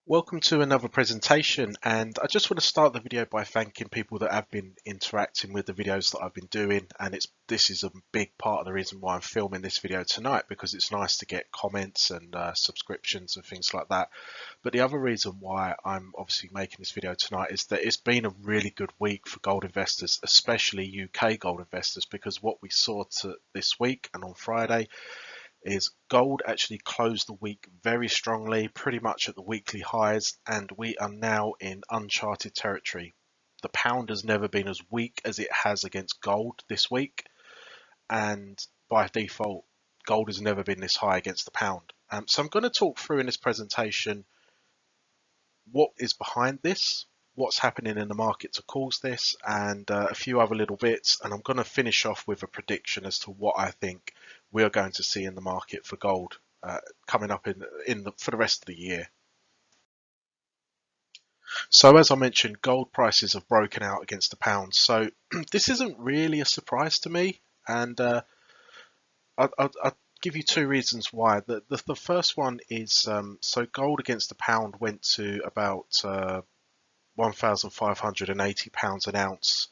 Welcome to another presentation, and I just want to start the video by thanking people that have been interacting with the videos that I've been doing, and this is a big part of the reason why I'm filming this video tonight, because it's nice to get comments and subscriptions and things like that. But the other reason why I'm obviously making this video tonight is that it's been a really good week for gold investors, especially UK gold investors, because what we saw this week and on Friday is gold actually closed the week very strongly, pretty much at the weekly highs, and we are now in uncharted territory. The pound has never been as weak as it has against gold this week, and by default, gold has never been this high against the pound. So I'm going to talk through in this presentation what is behind this, what's happening in the market to cause this, and a few other little bits, and I'm going to finish off with a prediction as to what I think we are going to see in the market for gold coming up for the rest of the year. So as I mentioned, gold prices have broken out against the pound, so this isn't really a surprise to me, and I'll give you two reasons why. The first one is so gold against the pound went to about £1,580 an ounce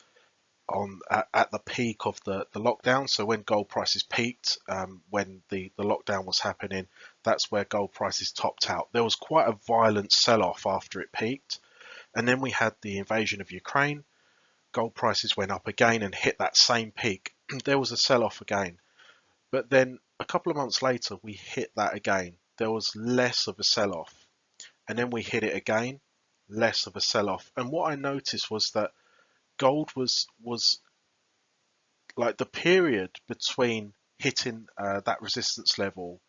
at the peak of the lockdown. So when gold prices peaked, when the lockdown was happening, that's where gold prices topped out. There was quite a violent sell-off after it peaked, and then we had the invasion of Ukraine. Gold prices went up again and hit that same peak. There was a sell-off again, but then a couple of months later we hit that again. There was less of a sell-off, and then we hit it again, less of a sell-off. And what I noticed was that gold was like the period between hitting that resistance level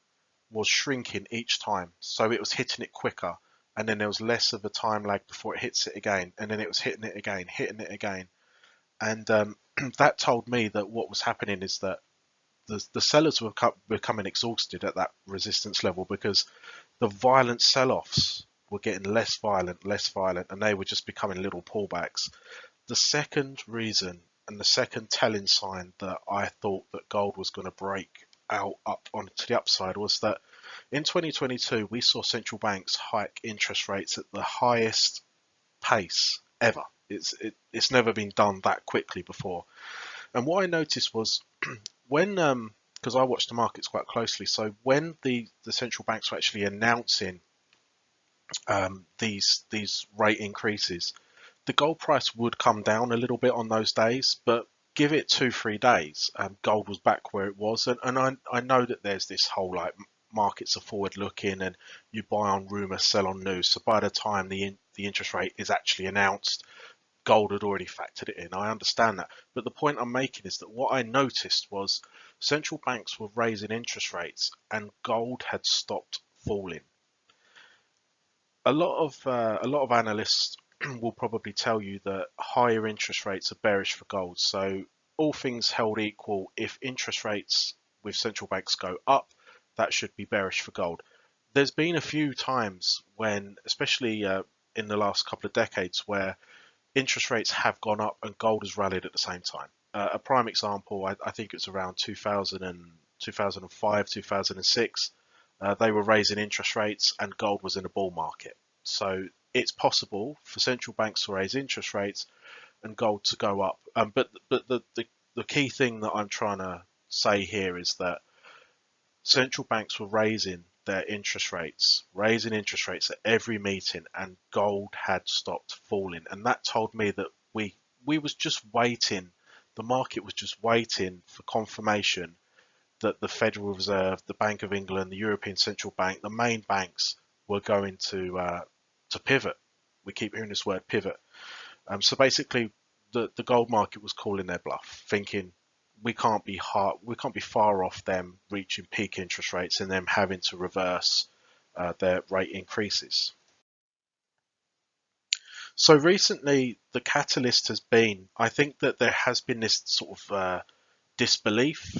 was shrinking each time. So it was hitting it quicker, and then there was less of a time lag before it hits it again, and then it was hitting it again, hitting it again. And that told me that what was happening is that the sellers were becoming exhausted at that resistance level, because the violent sell-offs were getting less violent, and they were just becoming little pullbacks. The second reason and the second telling sign that I thought that gold was going to break out up onto the upside was that in 2022 we saw central banks hike interest rates at the highest pace ever. It's never been done that quickly before. And what I noticed was when because I watch the markets quite closely, so when the central banks were actually announcing these rate increases, the gold price would come down a little bit on those days, but give it 2-3 days, gold was back where it was. And I know that there's this whole like markets are forward looking and you buy on rumor, sell on news. So by the time the interest rate is actually announced, gold had already factored it in. I understand that. But the point I'm making is that what I noticed was central banks were raising interest rates and gold had stopped falling. A lot of analysts will probably tell you that higher interest rates are bearish for gold. So all things held equal, if interest rates with central banks go up, that should be bearish for gold. There's been a few times when, especially in the last couple of decades, where interest rates have gone up and gold has rallied at the same time. A prime example, I think it's around 2005, 2006. They were raising interest rates and gold was in a bull market. So it's possible for central banks to raise interest rates and gold to go up. But the key thing that I'm trying to say here is that central banks were raising interest rates at every meeting, and gold had stopped falling. And that told me that we was just waiting. The market was just waiting for confirmation that the Federal Reserve, the Bank of England, the European Central Bank, the main banks were going to pivot. We keep hearing this word pivot. So basically, the gold market was calling their bluff, thinking we can't be far off them reaching peak interest rates and them having to reverse their rate increases. So recently, the catalyst has been, I think that there has been this sort of disbelief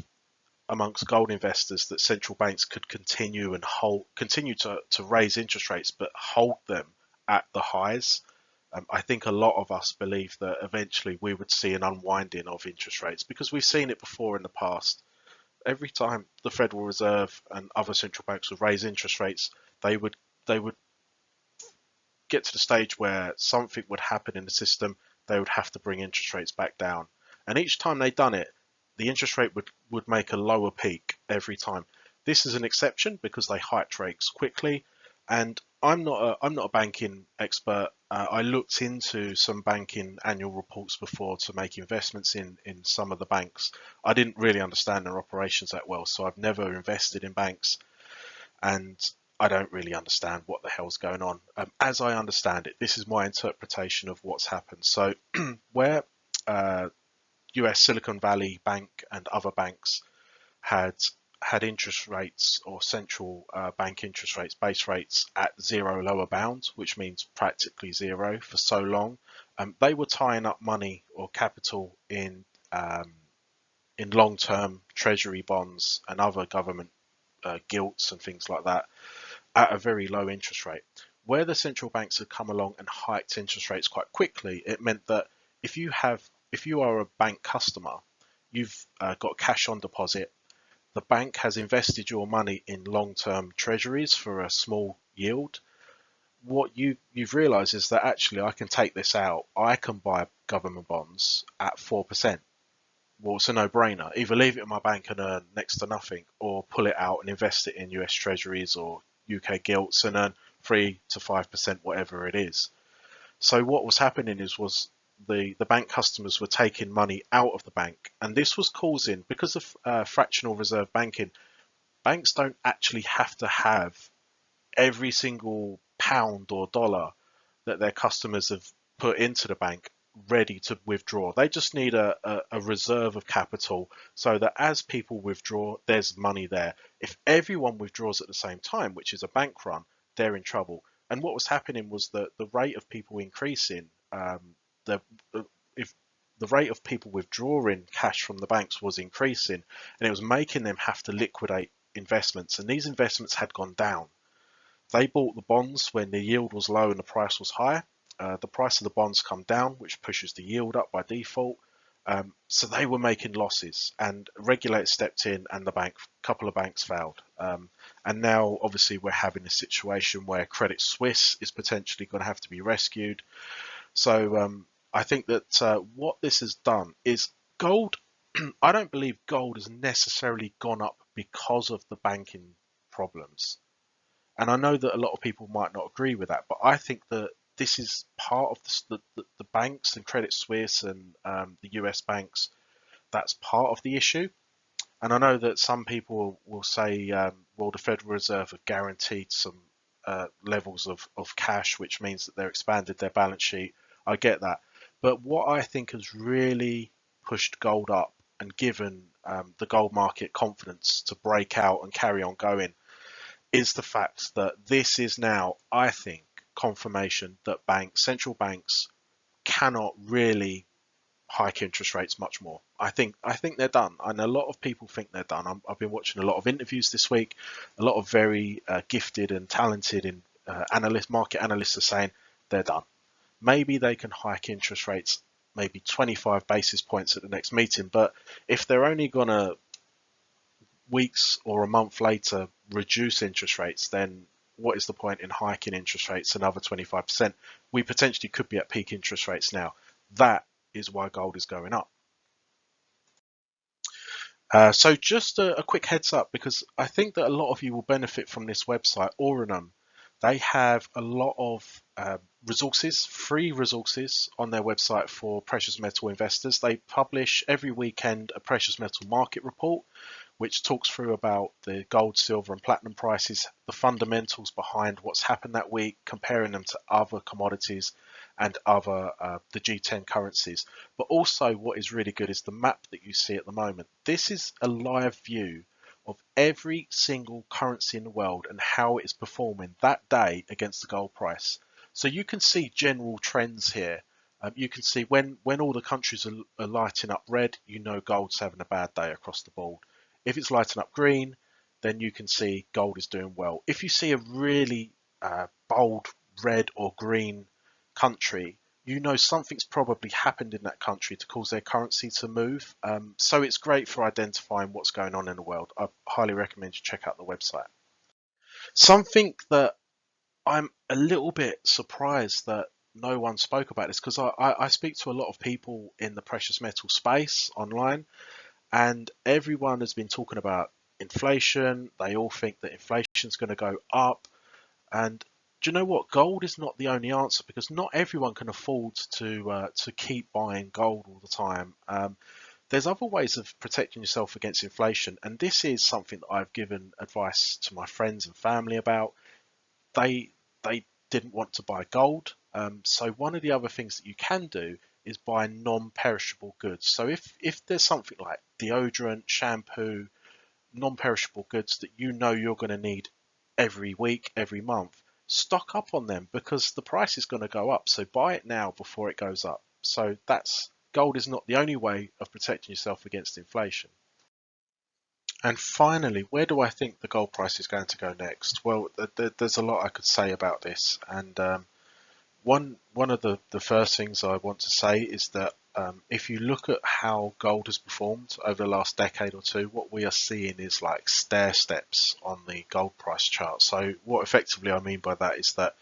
amongst gold investors that central banks could continue to raise interest rates, but hold them at the highs. I think a lot of us believe that eventually we would see an unwinding of interest rates, because we've seen it before in the past. Every time the Federal Reserve and other central banks would raise interest rates, they would get to the stage where something would happen in the system, they would have to bring interest rates back down. And each time they done it, the interest rate would make a lower peak every time. This is an exception because they hiked rates quickly. And I'm not a banking expert. I looked into some banking annual reports before to make investments in some of the banks. I didn't really understand their operations that well, so I've never invested in banks, and I don't really understand what the hell's going on. As I understand it, this is my interpretation of what's happened. So where US Silicon Valley Bank and other banks had interest rates, or central bank interest rates, base rates at zero lower bound, which means practically zero for so long, they were tying up money or capital in long-term treasury bonds and other government gilts and things like that at a very low interest rate. Where the central banks had come along and hiked interest rates quite quickly, it meant that if you are a bank customer, you've got cash on deposit. The bank has invested your money in long-term treasuries for a small yield. What you've realized is that actually I can take this out. I can buy government bonds at 4%. Well, it's a no-brainer. Either leave it in my bank and earn next to nothing, or pull it out and invest it in US treasuries or UK gilts and earn 3 to 5%, whatever it is. So what was happening was the bank customers were taking money out of the bank, and this was causing, because of fractional reserve banking, banks don't actually have to have every single pound or dollar that their customers have put into the bank ready to withdraw. They just need a reserve of capital so that as people withdraw, there's money there. If everyone withdraws at the same time, which is a bank run, they're in trouble. And what was happening was that the rate of people increasing, the if the rate of people withdrawing cash from the banks was increasing, and it was making them have to liquidate investments, and these investments had gone down. They bought the bonds when the yield was low and the price was high. The price of the bonds come down, which pushes the yield up by default. So they were making losses, and regulators stepped in, and couple of banks failed. And now, obviously, we're having a situation where Credit Suisse is potentially going to have to be rescued. So I think that what this has done is gold. I don't believe gold has necessarily gone up because of the banking problems. And I know that a lot of people might not agree with that, but I think that this is part of the banks and Credit Suisse and the US banks. That's part of the issue. And I know that some people will say, well, the Federal Reserve have guaranteed some levels of cash, which means that they're expanded their balance sheet. I get that. But what I think has really pushed gold up and given the gold market confidence to break out and carry on going is the fact that this is now, I think, confirmation that central banks cannot really hike interest rates much more. I think they're done, and a lot of people think they're done. I've been watching a lot of interviews this week. A lot of very gifted and talented market analysts are saying they're done. Maybe they can hike interest rates maybe 25 basis points at the next meeting, but if they're only gonna weeks or a month later reduce interest rates, then what is the point in hiking interest rates another 25%? We potentially could be at peak interest rates now. That is why gold is going up. So just a quick heads up, because I think that a lot of you will benefit from this website, Aurinum. They have a lot of resources, free resources on their website for precious metal investors. They publish every weekend a precious metal market report, which talks through about the gold, silver and platinum prices, the fundamentals behind what's happened that week, comparing them to other commodities and other the G10 currencies. But also what is really good is the map that you see at the moment. This is a live view of every single currency in the world and how it is performing that day against the gold price. So you can see general trends here. You can see when all the countries are lighting up red, you know gold's having a bad day across the board. If it's lighting up green, then you can see gold is doing well. If you see a really bold red or green country, you know something's probably happened in that country to cause their currency to move. So it's great for identifying what's going on in the world. I highly recommend you check out the website. Something that I'm a little bit surprised that no one spoke about this, because I speak to a lot of people in the precious metal space online, and everyone has been talking about inflation. They all think that inflation's going to go up. And do you know what? Gold is not the only answer, because not everyone can afford to keep buying gold all the time. There's other ways of protecting yourself against inflation, and this is something that I've given advice to my friends and family about. They didn't want to buy gold, so one of the other things that you can do is buy non-perishable goods. So if there's something like deodorant, shampoo, non-perishable goods that you know you're going to need every week, every month, stock up on them, because the price is going to go up. So buy it now before it goes up. So that's gold is not the only way of protecting yourself against inflation. And finally, where do I think the gold price is going to go next? Well, there's a lot I could say about this, and one of the first things I want to say is that if you look at how gold has performed over the last decade or two, what we are seeing is like stair steps on the gold price chart. So what effectively I mean by that is that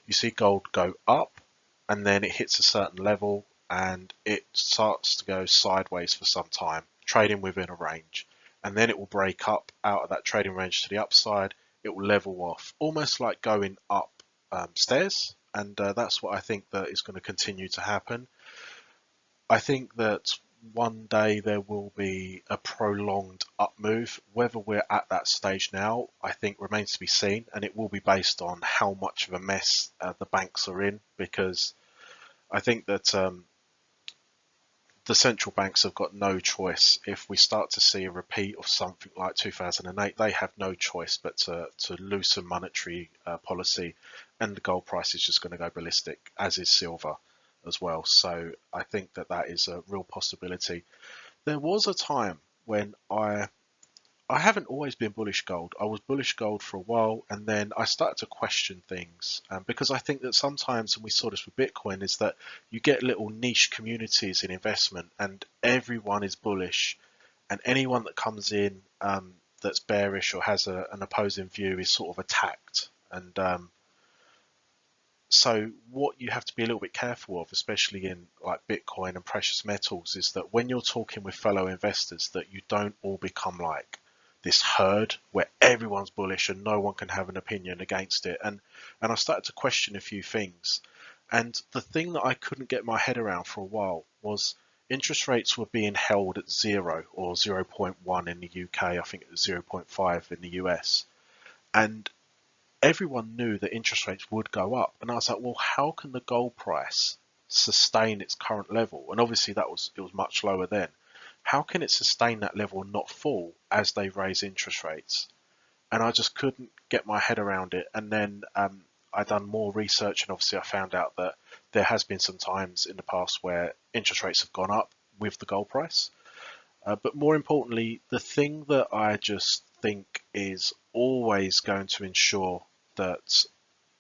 you see gold go up, and then it hits a certain level and it starts to go sideways for some time, trading within a range. And then it will break up out of that trading range to the upside. It will level off, almost like going up stairs. And that's what I think that is going to continue to happen. I think that one day there will be a prolonged up move. Whether we're at that stage now, I think remains to be seen, and it will be based on how much of a mess the banks are in, because I think that the central banks have got no choice. If we start to see a repeat of something like 2008, they have no choice but to loosen monetary policy, and the gold price is just going to go ballistic, as is silver as well. So I think that that is a real possibility. There was a time when I haven't always been bullish gold. I was bullish gold for a while, and then I started to question things, because I think that sometimes, and we saw this with Bitcoin, is that you get little niche communities in investment, and everyone is bullish, and anyone that comes in that's bearish or has an opposing view is sort of attacked. And so what you have to be a little bit careful of, especially in like Bitcoin and precious metals, is that when you're talking with fellow investors, that you don't all become like this herd where everyone's bullish and no one can have an opinion against it. And I started to question a few things. And the thing that I couldn't get my head around for a while was interest rates were being held at 0 or 0.1 in the UK. I think it was 0.5 in the US. And everyone knew that interest rates would go up. And I was like, well, how can the gold price sustain its current level? And obviously it was much lower then. How can it sustain that level and not fall as they raise interest rates? And I just couldn't get my head around it. And then I done more research, and obviously I found out that there has been some times in the past where interest rates have gone up with the gold price. But more importantly, the thing that I just think is always going to ensure that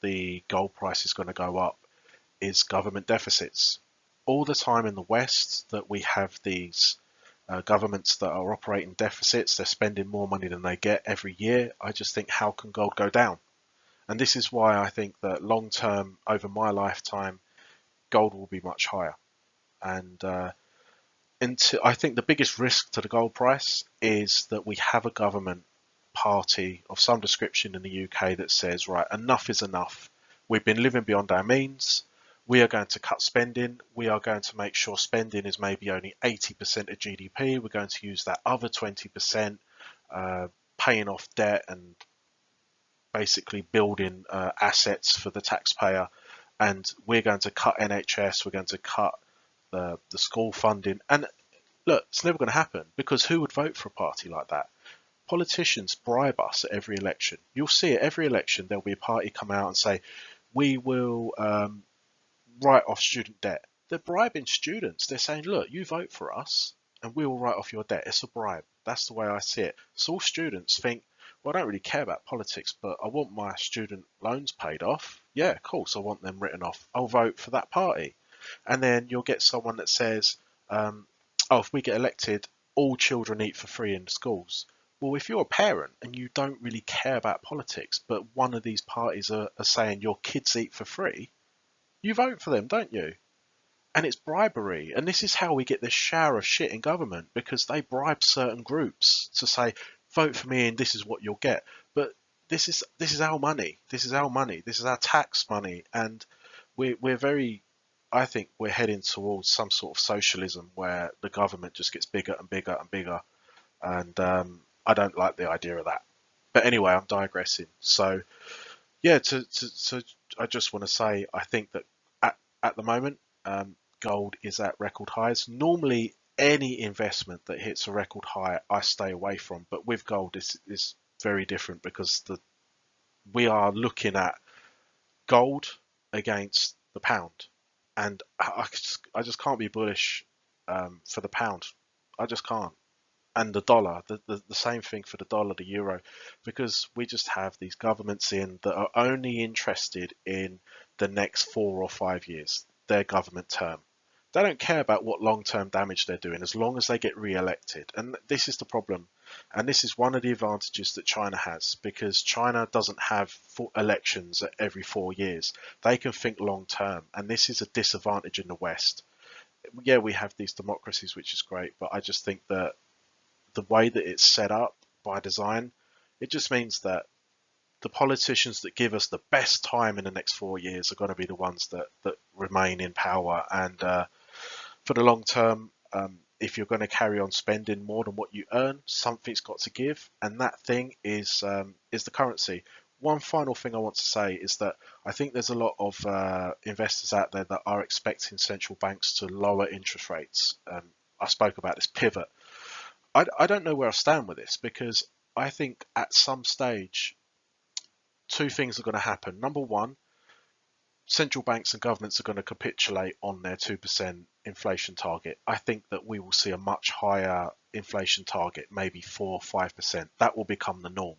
the gold price is going to go up is government deficits. All the time in the West that we have these governments that are operating deficits, they're spending more money than they get every year. I just think, how can gold go down? And this is why I think that long term, over my lifetime, gold will be much higher. And I think the biggest risk to the gold price is that we have a government party of some description in the UK that says, right, enough is enough. We've been living beyond our means. We are going to cut spending. We are going to make sure spending is maybe only 80% of GDP. We're going to use that other 20% paying off debt and basically building assets for the taxpayer. And we're going to cut NHS. We're going to cut the school funding. And look, it's never going to happen, because who would vote for a party like that? Politicians bribe us at every election. You'll see at every election there'll be a party come out and say, we will write off student debt. They're bribing students. They're saying, look, you vote for us and we will write off your debt. It's a bribe. That's the way I see it. So all students think, well, I don't really care about politics, but I want my student loans paid off. Yeah, of course, I want them written off. I'll vote for that party. And then you'll get someone that says, oh, if we get elected, all children eat for free in schools. Well, if you're a parent and you don't really care about politics, but one of these parties are saying your kids eat for free, you vote for them, don't you? And it's bribery. And this is how we get this shower of shit in government, because they bribe certain groups to say, vote for me and this is what you'll get. But this is our money. This is our money. This is our tax money. And we're very, I think we're heading towards some sort of socialism where the government just gets bigger and bigger and bigger. And I don't like the idea of that. But anyway, I'm digressing. So yeah, so I just want to say I think that at the moment, gold is at record highs. Normally, any investment that hits a record high, I stay away from. But with gold, is very different because we are looking at gold against the pound, and I just can't be bullish for the pound. I just can't. And the dollar, the same thing for the dollar, the euro, because we just have these governments in that are only interested in the next 4 or 5 years, their government term. They don't care about what long-term damage they're doing as long as they get re-elected. And this is the problem. And this is one of the advantages that China has, because China doesn't have elections every 4 years. They can think long-term, and this is a disadvantage in the West. Yeah, we have these democracies, which is great, but I just think that the way that it's set up by design, it just means that the politicians that give us the best time in the next 4 years are going to be the ones that remain in power. And for the long term, if you're going to carry on spending more than what you earn, something's got to give, and that thing is the currency. One final thing I want to say is that I think there's a lot of investors out there that are expecting central banks to lower interest rates. I spoke about this pivot. I don't know where I stand with this, because I think at some stage, two things are going to happen. Number one, central banks and governments are going to capitulate on their 2% inflation target. I think that we will see a much higher inflation target, maybe 4 or 5%. That will become the norm,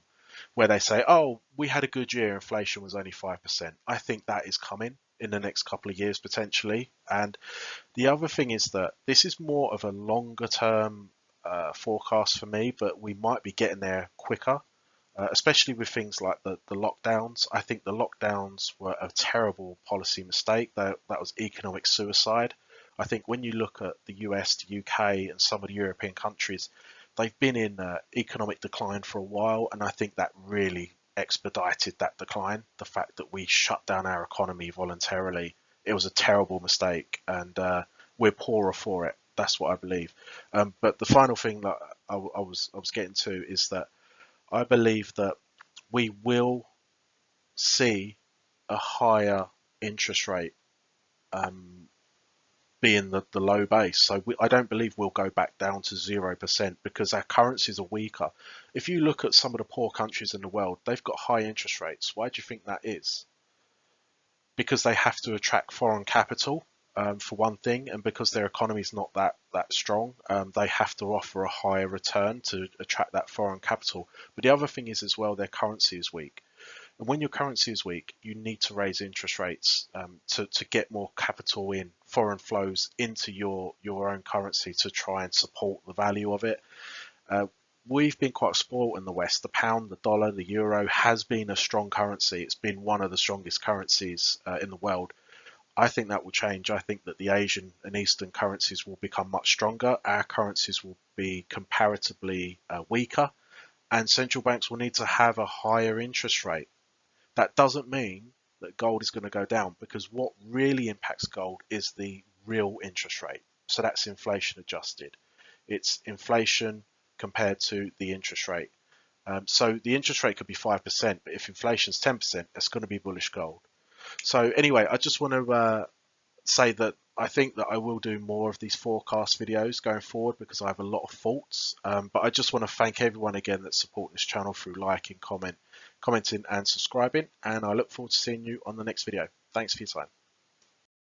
where they say, oh, we had a good year, inflation was only 5%. I think that is coming in the next couple of years potentially. And the other thing is that this is more of a longer term forecast for me, but we might be getting there quicker, especially with things like the lockdowns. I think the lockdowns were a terrible policy mistake. That was economic suicide. I think when you look at the US, the UK, and some of the European countries, they've been in economic decline for a while, and I think that really expedited that decline. The fact that we shut down our economy voluntarily, it was a terrible mistake, and we're poorer for it. That's what I believe. But the final thing that I was getting to is that I believe that we will see a higher interest rate, being the low base. So I don't believe we'll go back down to 0% because our currencies are weaker. If you look at some of the poor countries in the world, they've got high interest rates. Why do you think that is? Because they have to attract foreign capital, for one thing, and because their economy is not that strong, they have to offer a higher return to attract that foreign capital. But the other thing is as well, their currency is weak. And when your currency is weak, you need to raise interest rates to get more capital in, foreign flows into your own currency to try and support the value of it. We've been quite spoiled in the West. The pound, the dollar, the euro has been a strong currency. It's been one of the strongest currencies in the world. I think that will change. I think that the Asian and Eastern currencies will become much stronger. Our currencies will be comparatively weaker, and central banks will need to have a higher interest rate. That doesn't mean that gold is going to go down, because what really impacts gold is the real interest rate. So that's inflation adjusted. It's inflation compared to the interest rate. So the interest rate could be 5%, but if inflation's 10%, it's going to be bullish gold. So anyway, I just want to say that I think that I will do more of these forecast videos going forward, because I have a lot of thoughts. But I just want to thank everyone again that's supporting this channel through liking, commenting and subscribing. And I look forward to seeing you on the next video. Thanks for your time.